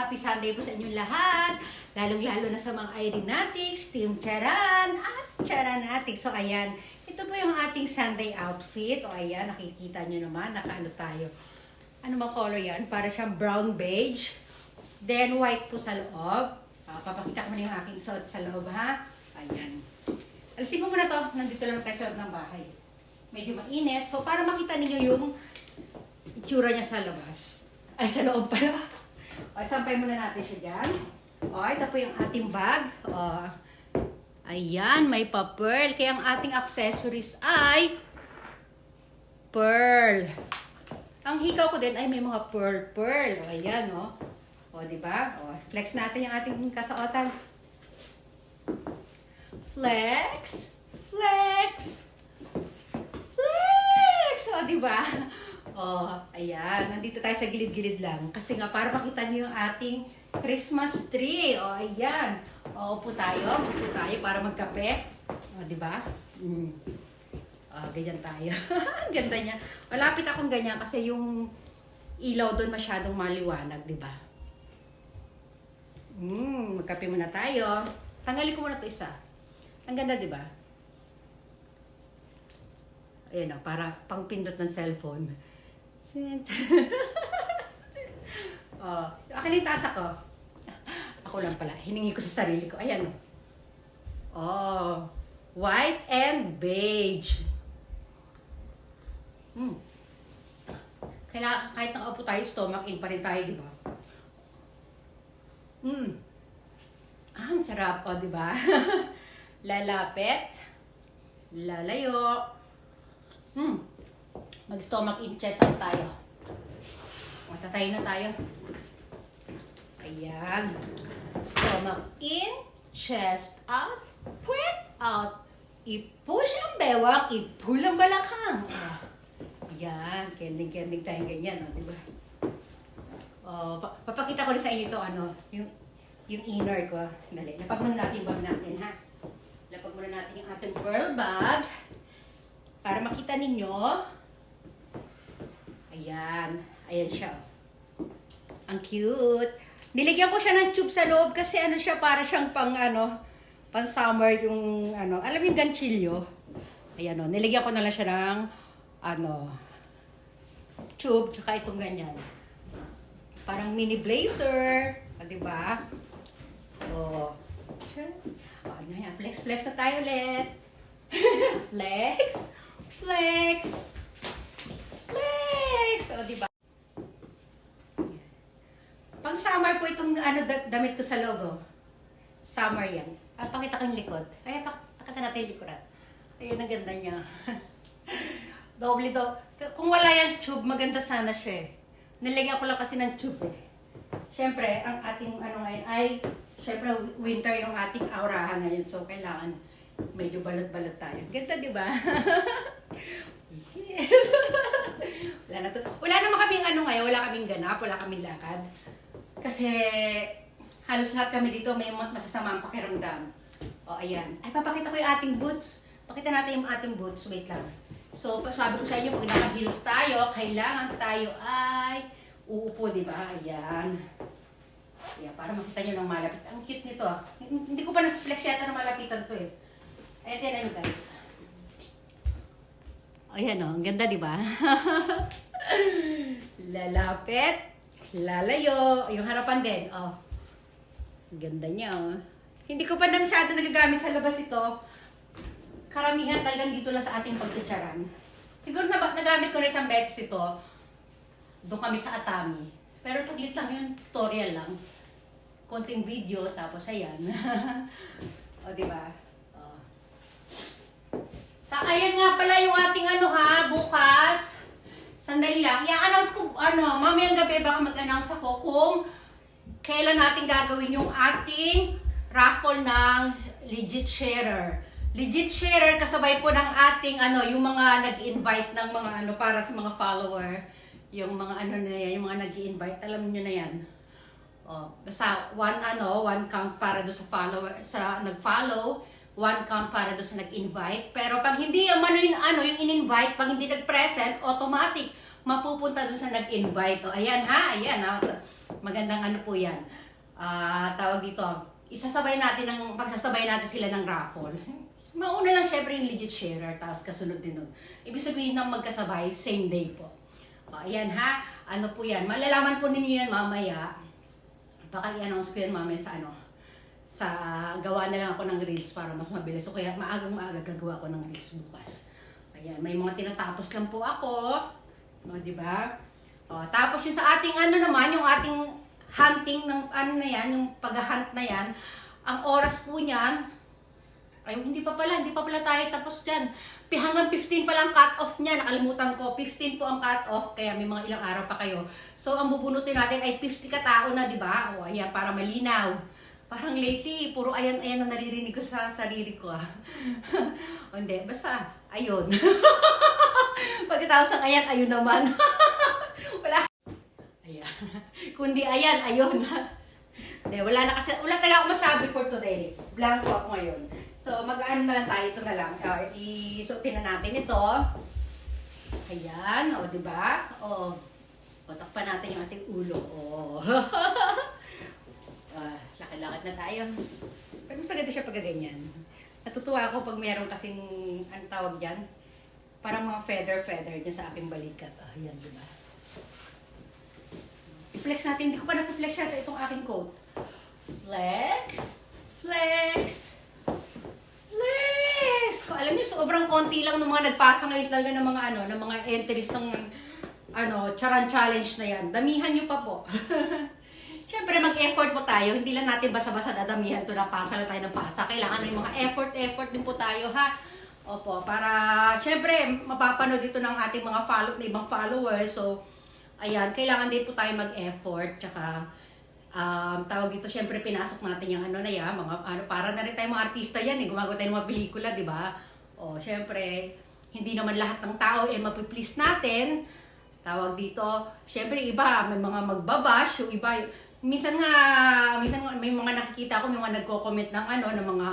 happy Sunday po sa inyong lahat. Lalong-lalo na sa mga Irenatics, Team Charan at Charanatics. So ayan, ito po yung ating Sunday outfit. O ayan, nakikita nyo naman, nakaano tayo. Ano ba color yan? Para siyang brown beige. Then white po sa loob. Papakita ko na yung aking suot sa loob ha. Ayan. Alisin ko muna to. Nandito lang tayo sa loob ng bahay. Medyo mainit. So para makita niyo yung itsura niya sa labas. Ay, sa loob pala. O, sampay muna natin siya dyan. O, ito po yung ating bag. O, ayan, may pa-pearl. Kaya ang ating accessories ay pearl. Ang hikaw ko din ay may mga pearl. O, ayan, o. O, diba? O, flex natin yung ating kasuotan. Flex. Flex. Flex. O, diba? Oh, ayan. Nandito tayo sa gilid-gilid lang. Kasi nga, para makita niyo yung ating Christmas tree. Oh, ayan. Oh, upo tayo. Upo tayo para magkape. Oh, di ba? Oh, ganyan tayo. Ganda niya. Malapit akong ganyan kasi yung ilaw doon masyadong maliwanag, di ba? Magkape muna tayo. Tanggalin ko muna ito isa. Ang ganda, di ba? Ayan o, para pang pindot ng cellphone. Oh, akin yung taas ako. Ako lang pala. Hiningi ko sa sarili ko. Ayan. Oh, white and beige. Kaya kahit nakaupo tayo, stomach in pa rin tayo, di ba? Ang sarap, o, di ba? Lalapit. Lalayo. Mag-stomach in, chest out tayo. Matatay na tayo. Ayan. Stomach in, chest out, puwet out. I-push ang bewang, i-pull ang balakang. Ayan. Kending-kending tayo ganyan, diba? Papakita ko rin sa inyo ito, yung inner ko. Dali, lapag muna natin yung bag natin, ha? Lapag muna natin yung ating pearl bag. Para makita ninyo. Ayan. Ayan siya. Ang cute. Niligyan ko siya ng tube sa loob kasi siya para siyang pang summer yung alam yung ganchilyo. Ayan niligyan ko na lang siya ng tube tsaka itong ganyan. Parang mini blazer, di ba? Oh. Ayan, flex na tayo ulit. Flex. Flex. Flex. O, diba? Pang summer po itong damit ko sa loob, oh. Summer yan. Pakita ko yung likod. Ay, pakita natin yung likuran. Ayun, ang ganda niya. Doble do. Kung wala yan tube, maganda sana siya eh. Nilagyan ko lang kasi ng tube eh. Siyempre, ang ating ngayon ay, siyempre, winter yung ating aurahan ngayon. So, kailangan medyo balot-balot tayo. Ganda, di ba? Wala naman kaming ngayon, wala kaming ganap, wala kaming lakad. Kasi halos lahat kami dito may masasama ang pakiramdam. O, ayan. Ay, papakita ko yung ating boots. Pakita natin yung ating boots. Wait lang. So, sabi ko sa inyo, pag naka-heels tayo, kailangan tayo ay uupo, di ba? Ayan. Ayan, para makita nyo ng malapit. Ang cute nito. Hindi ko pa na-flex yata ng malapitan to eh. Ayan, guys. Ayan ang ganda, di ba? Lalapit, lalayo, yung harapan din. Oh. Ganda niya, oh. Hindi ko pa na masyado nagagamit sa labas ito. Karamihan talagang dito lang sa ating pagtitsaran. Siguro nagamit ko na isang beses ito. Doon kami sa Atami. Pero saglit lang yun, tutorial lang. Konting video, tapos ayan. O, di ba? Ayan nga pala yung ating bukas. Sandali lang. I-announce ko, mamayang gabi baka mag-announce ako kung kailan natin gagawin yung ating raffle ng Legit Sharer. Legit Sharer kasabay po ng ating yung mga nag-invite ng mga para sa mga follower. Yung mga na yan, yung mga nag-invite, alam niyo na yan. Basta one count para do sa follower, sa nag-follow. One count para doon sa nag-invite. Pero pag hindi yung in-invite, pag hindi nag-present, automatic, mapupunta dun sa nag-invite. O, ayan ha, ayan ha. Magandang ano po yan. Tawag dito, pagsasabay natin sila ng raffle. Mauna lang syempre yung legit sharer, tapos kasunod din nun. Ibig sabihin ng magkasabay, same day po. O, ayan ha, ano po yan. Malalaman po ninyo yan mamaya. Baka i-announce ko yan mamaya sa gawa na lang ako ng reels para mas mabilis. So kaya maagang-maaga gagawa ko ng reels bukas. Ayan, may mga tinatapos lang po ako. O, diba? O, tapos yung sa ating naman, yung ating hunting ng yung pag-hunt na yan, ang oras po niyan, ay hindi pa pala tayo tapos dyan. Hanggang 15 pa lang cut-off niya, nakalimutan ko, 15 po ang cut-off, kaya may mga ilang araw pa kayo. So, ang bubunutin natin ay 50 katao na, di ba? O, ayan, para malinaw. Parang lately, puro ayan ang naririnig ko sa sarili ko, O, hindi, basta, ayun. Pagkatapos ng ayun naman. Wala. Ayan. Kundi ayan, ayun. Hindi, wala talaga ako masabi for today. Blanco ako ngayon. So, mag-ano na lang tayo, ito na lang. Isuotin na natin ito. Ayan, o, diba? O, takpan natin yung ating ulo. O. Lakad-lakad na tayo. Pero mas maganda siya pagkaganyan. Natutuwa ako pag meron kasing, ang tawag dyan, parang mga feather dyan sa aking balikat. Ayan, diba? I-flex natin. Hindi ko pa na-flex natin itong aking coat. Flex. Kung alam niyo, sobrang konti lang ng mga nagpasa ngayon talaga ng mga ng mga entries ng Charan Challenge na yan. Damihan niyo pa po. Siyempre, mag-effort po tayo. Hindi lang natin basa-basa dadamihan to na pasa lang tayo ng pasa. Kailangan may mga effort din po tayo, ha? Opo, para siyempre, mapapanood ito ng ating mga ibang followers. So, ayan, kailangan din po tayo mag-effort. Tsaka, tawag dito, syempre pinasok natin yung para na rin tayo mga artista yan, gumagawa tayo ng mga pelikula, di ba? O, syempre, hindi naman lahat ng tao mapiplease natin. Tawag dito, syempre iba, may mga magbabash, yung iba, minsan nga may mga nakikita ko, may mga nagko-comment ng ng mga,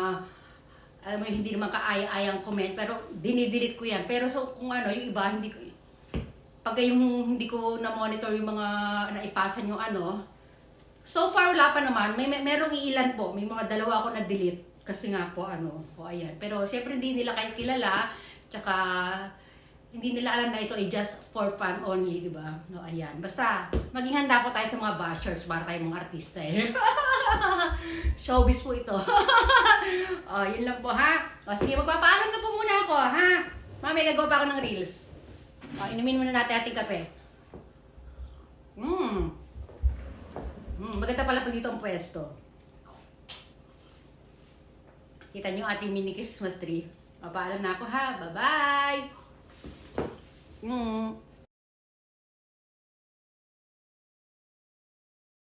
alam mo, hindi naman kaaya-ayang comment, pero dinidelete ko yan. Pero so, kung yung iba, pag hindi ko na-monitor yung mga naipasan yung so far, wala pa naman. Merong iilan po. May mga dalawa ako na-delete. Kasi nga po, o ayan. Pero, siyempre, hindi nila kayo kilala. Tsaka, hindi nila alam na ito ay just for fun only, di ba? No, ayan. Basta, maging handa po tayo sa mga bashers para tayo mga artista, Showbiz po ito. O, yun lang po, ha? O, sige, magpapaalam na po muna ako, ha? Mami, gagawa pa ako ng reels. O, inumin muna natin ating kape. Maganda pala pag dito ang pwesto. Kita nyo ating mini Christmas tree. Papaalam na ako, ha? Bye-bye!